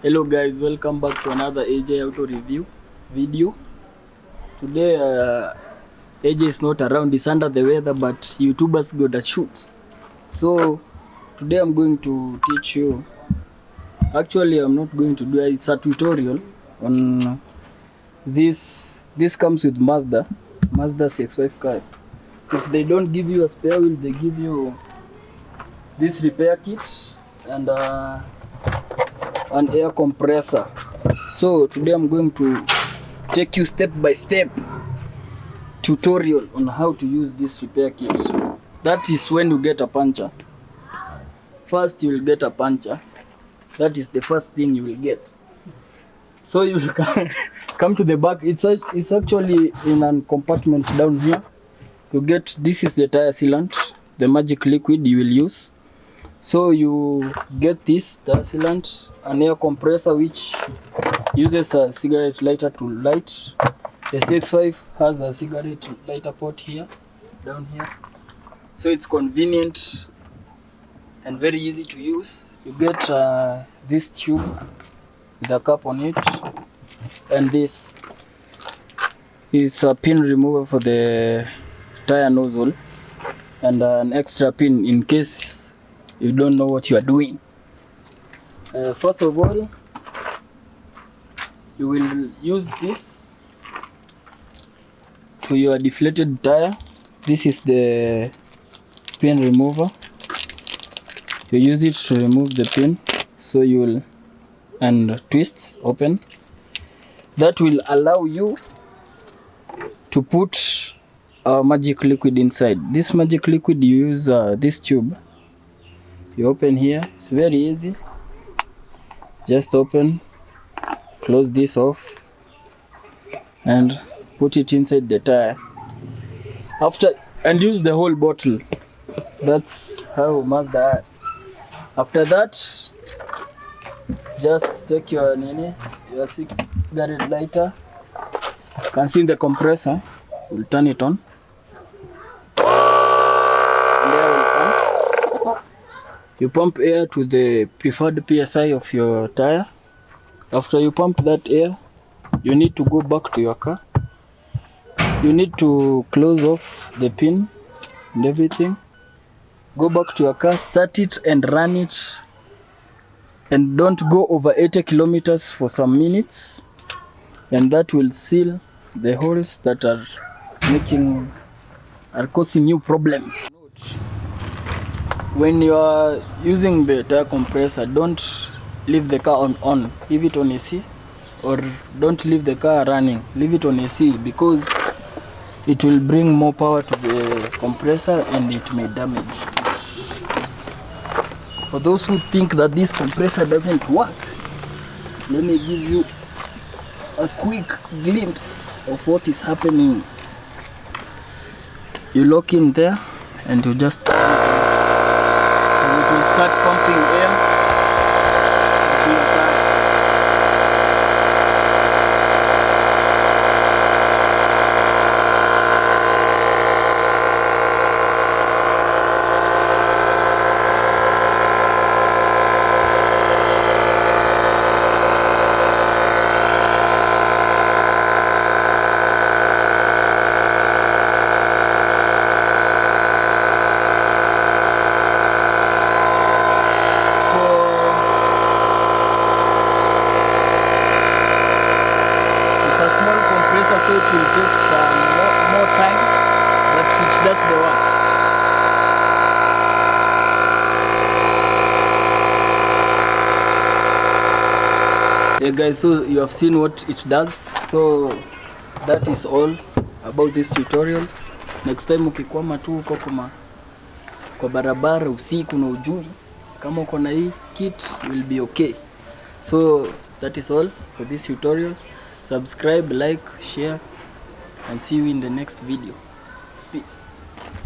Hello guys, welcome back to another AJ auto review video. Today AJ is not around, he's under the weather, but YouTubers got a shoot. So today I'm going to teach you. Actually, I'm not going to do it. It's a tutorial on this. This comes with Mazda CX-5 cars. If they don't give you a spare wheel, they give you this repair kit and an air compressor. So today I'm going to take you step by step tutorial on how to use this repair kit. That is when you get a puncture. First you will get a puncture. That is the first thing you will get. So you will come to the back. It's actually in a compartment down here. You get, this is the tire sealant, the magic liquid you will use. So you get this tire sealant, an air compressor which uses a cigarette lighter to light. The CX-5 has a cigarette lighter port here, down here. So it's convenient and very easy to use. You get this tube with a cap on it, and this is a pin remover for the tire nozzle, and an extra pin in case you don't know what you are doing. First of all, you will use this to your deflated tire. This is the pin remover. You use it to remove the pin, so you will and twist open. That will allow you to put a magic liquid inside. This magic liquid, you use this tube. You open here, it's very easy. Just open, close this off, and put it inside the tire. And use the whole bottle. That's how Mazda. After that, just take your cigarette lighter. You can see the compressor. We'll turn it on. And air will pump. You pump air to the preferred PSI of your tire. After you pump that air, you need to go back to your car. You need to close off the pin and everything. Go back to your car, start it and run it, and don't go over 80 kilometers for some minutes, and that will seal the holes that are causing you problems. When you are using the tire compressor, don't leave the car on. Leave it on AC, or don't leave the car running. Leave it on AC, because it will bring more power to the compressor and it may damage. For those who think that this compressor doesn't work, let me give you a quick glimpse of what is happening. You lock in there and you just and it will start pumping air into your tire. So it will take some more time, but it does the work. Yeah guys, so you have seen what it does. So that is all about this tutorial. Next time ukikwama tu uko kwa barabara usiku na ujui kama uko na hii kit, will be okay. So that is all for this tutorial. Subscribe, like, share, and see you in the next video. Peace.